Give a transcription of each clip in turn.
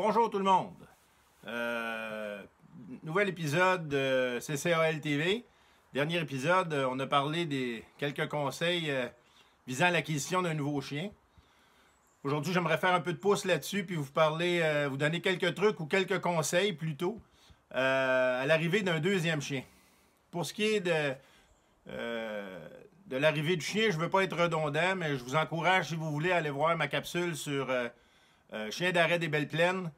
Bonjour tout le monde. Nouvel épisode de CCAL TV. Dernier épisode, on a parlé des quelques conseils visant l'acquisition d'un nouveau chien. Aujourd'hui, j'aimerais faire un peu de pouce là-dessus puis vous parler, vous donner quelques trucs ou quelques conseils plutôt à l'arrivée d'un deuxième chien. Pour ce qui est de l'arrivée du chien, je ne veux pas être redondant, mais je vous encourage, si vous voulez, à aller voir ma capsule sur chien d'arrêt des Belles Plaines.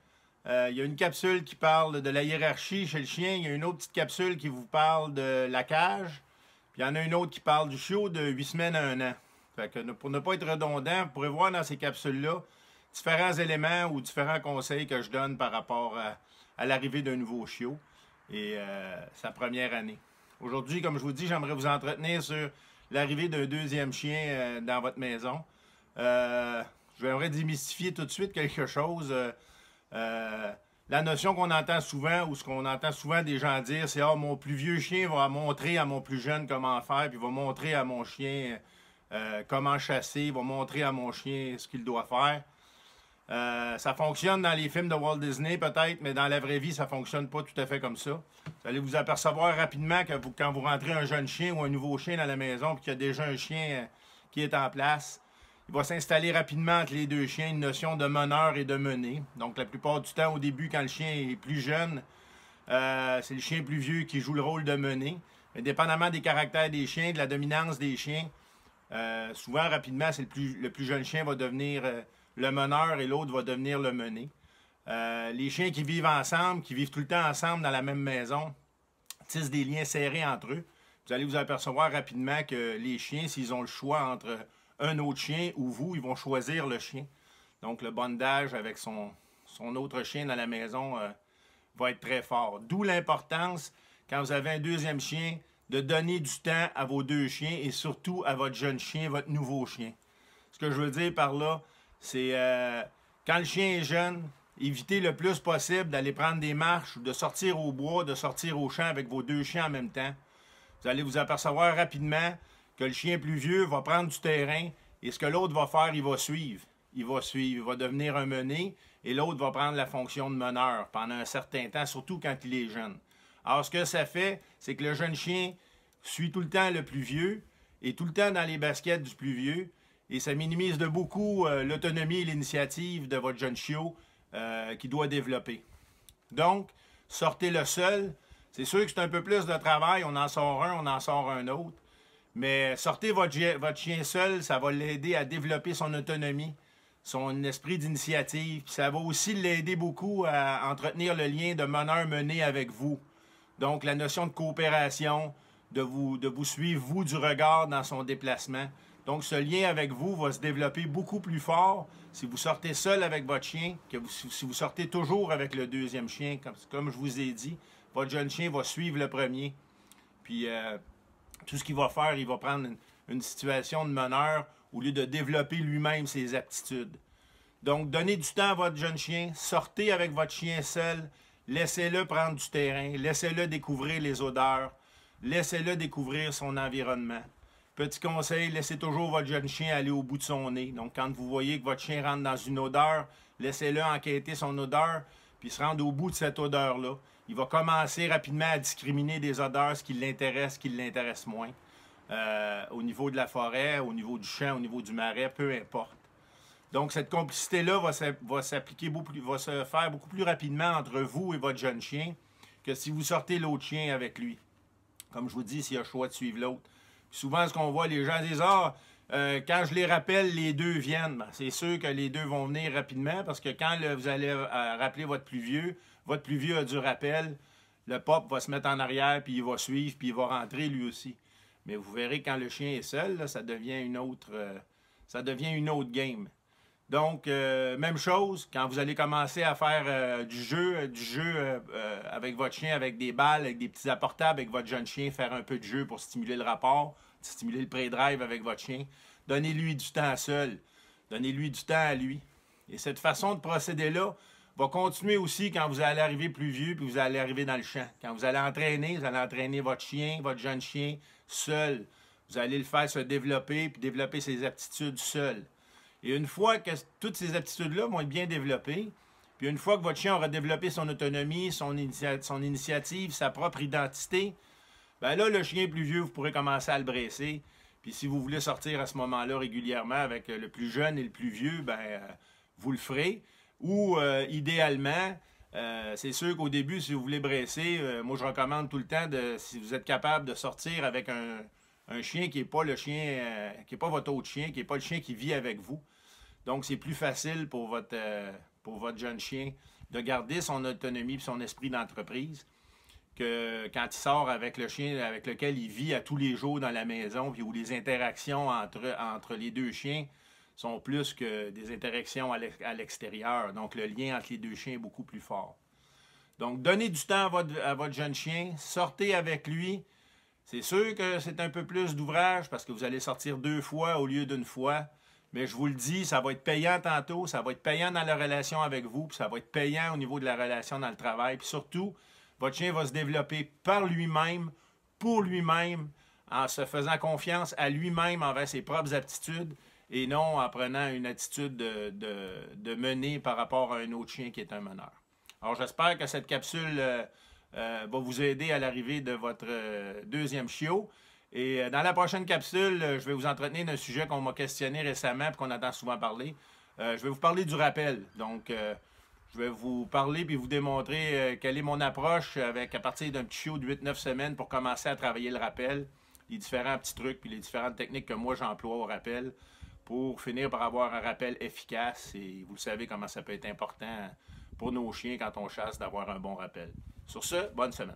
Il y a une capsule qui parle de la hiérarchie chez le chien. Il y a une autre petite capsule qui vous parle de la cage. Puis il y en a une autre qui parle du chiot de 8 semaines à 1 an. Fait que pour ne pas être redondant, vous pourrez voir dans ces capsules-là différents éléments ou différents conseils que je donne par rapport à l'arrivée d'un nouveau chiot et sa première année. Aujourd'hui, comme je vous dis, j'aimerais vous entretenir sur l'arrivée d'un deuxième chien dans votre maison. J'aimerais démystifier tout de suite quelque chose. La notion qu'on entend souvent, ou ce qu'on entend souvent des gens dire, c'est « Ah, mon plus vieux chien va montrer à mon plus jeune comment faire, puis va montrer à mon chien comment chasser, va montrer à mon chien ce qu'il doit faire. » Ça fonctionne dans les films de Walt Disney peut-être, mais dans la vraie vie, ça ne fonctionne pas tout à fait comme ça. Vous allez vous apercevoir rapidement que quand vous rentrez un jeune chien ou un nouveau chien dans la maison, puis qu'il y a déjà un chien qui est en place, il va s'installer rapidement entre les deux chiens une notion de meneur et de mené. Donc la plupart du temps, au début, quand le chien est plus jeune, c'est le chien plus vieux qui joue le rôle de mené. Mais dépendamment des caractères des chiens, de la dominance des chiens, souvent, rapidement, le plus jeune chien va devenir le meneur et l'autre va devenir le mené. Les chiens qui vivent ensemble, qui vivent tout le temps ensemble dans la même maison, tissent des liens serrés entre eux. Vous allez vous apercevoir rapidement que les chiens, s'ils ont le choix entre un autre chien ou vous, ils vont choisir le chien. Donc, le bondage avec son autre chien dans la maison va être très fort. D'où l'importance, quand vous avez un deuxième chien, de donner du temps à vos deux chiens et surtout à votre jeune chien, votre nouveau chien. Ce que je veux dire par là, c'est quand le chien est jeune, évitez le plus possible d'aller prendre des marches ou de sortir au bois, de sortir au champ avec vos deux chiens en même temps. Vous allez vous apercevoir rapidement que le chien plus vieux va prendre du terrain et ce que l'autre va faire, il va suivre. Il va devenir un mené et l'autre va prendre la fonction de meneur pendant un certain temps, surtout quand il est jeune. Alors, ce que ça fait, c'est que le jeune chien suit tout le temps le plus vieux et tout le temps dans les baskets du plus vieux et ça minimise de beaucoup l'autonomie et l'initiative de votre jeune chiot qui doit développer. Donc, sortez-le seul. C'est sûr que c'est un peu plus de travail. On en sort un, on en sort un autre. Mais sortez votre chien seul, ça va l'aider à développer son autonomie, son esprit d'initiative. Ça va aussi l'aider beaucoup à entretenir le lien de meneur-mené avec vous. Donc, la notion de coopération, de vous suivre, vous, du regard dans son déplacement. Donc, ce lien avec vous va se développer beaucoup plus fort si vous sortez seul avec votre chien que si vous sortez toujours avec le deuxième chien. Comme je vous ai dit, votre jeune chien va suivre le premier. Puis, tout ce qu'il va faire, il va prendre une situation de meneur au lieu de développer lui-même ses aptitudes. Donc, donnez du temps à votre jeune chien, sortez avec votre chien seul, laissez-le prendre du terrain, laissez-le découvrir les odeurs, laissez-le découvrir son environnement. Petit conseil, laissez toujours votre jeune chien aller au bout de son nez. Donc, quand vous voyez que votre chien rentre dans une odeur, laissez-le enquêter son odeur, puis se rendre au bout de cette odeur-là. Il va commencer rapidement à discriminer des odeurs, ce qui l'intéresse, ce qui l'intéresse moins. Au niveau de la forêt, au niveau du champ, au niveau du marais, peu importe. Donc, cette complicité-là va se faire beaucoup plus rapidement entre vous et votre jeune chien que si vous sortez l'autre chien avec lui. Comme je vous dis, s'il y a le choix de suivre l'autre. Souvent, ce qu'on voit, les gens disent « Ah, quand je les rappelle, les deux viennent. » Ben, c'est sûr que les deux vont venir rapidement parce que quand vous allez rappeler votre plus vieux a du rappel, le pop va se mettre en arrière, puis il va suivre, puis il va rentrer lui aussi. Mais vous verrez, quand le chien est seul, là, ça devient une autre game. Donc, même chose, quand vous allez commencer à faire du jeu avec votre chien, avec des balles, avec des petits apportables, avec votre jeune chien, faire un peu de jeu pour stimuler le rapport, stimuler le pré-drive avec votre chien. Donnez-lui du temps seul. Donnez-lui du temps à lui. Et cette façon de procéder-là va continuer aussi quand vous allez arriver plus vieux puis vous allez arriver dans le champ. Quand vous allez entraîner votre chien, votre jeune chien, seul. Vous allez le faire se développer puis développer ses aptitudes seul. Et une fois que toutes ces aptitudes-là vont être bien développées, Puis une fois que votre chien aura développé son autonomie, son initiative, sa propre identité, ben là, le chien plus vieux, vous pourrez commencer à le dresser. Puis si vous voulez sortir à ce moment-là régulièrement avec le plus jeune et le plus vieux, vous le ferez. Ou idéalement, c'est sûr qu'au début, si vous voulez dresser, moi je recommande tout le temps, si vous êtes capable de sortir avec un chien qui n'est pas le chien, qui n'est pas votre autre chien, qui n'est pas le chien qui vit avec vous. Donc c'est plus facile pour votre jeune chien de garder son autonomie et son esprit d'entreprise que quand il sort avec le chien avec lequel il vit à tous les jours dans la maison, puis où les interactions entre les deux chiens sont plus que des interactions à l'extérieur. Donc, le lien entre les deux chiens est beaucoup plus fort. Donc, donnez du temps à votre jeune chien, sortez avec lui. C'est sûr que c'est un peu plus d'ouvrage parce que vous allez sortir 2 fois au lieu d'1 fois. Mais je vous le dis, ça va être payant tantôt, ça va être payant dans la relation avec vous, puis ça va être payant au niveau de la relation dans le travail. Puis surtout, votre chien va se développer par lui-même, pour lui-même, en se faisant confiance à lui-même envers ses propres aptitudes et non en prenant une attitude de mener par rapport à un autre chien qui est un meneur. Alors j'espère que cette capsule va vous aider à l'arrivée de votre deuxième chiot. Et dans la prochaine capsule, je vais vous entretenir d'un sujet qu'on m'a questionné récemment et qu'on entend souvent parler. Je vais vous parler du rappel. Donc, je vais vous parler puis vous démontrer quelle est mon approche à partir d'un petit chiot de 8-9 semaines pour commencer à travailler le rappel, les différents petits trucs puis les différentes techniques que moi j'emploie au rappel pour finir par avoir un rappel efficace. Et vous le savez comment ça peut être important pour nos chiens quand on chasse d'avoir un bon rappel. Sur ce, bonne semaine.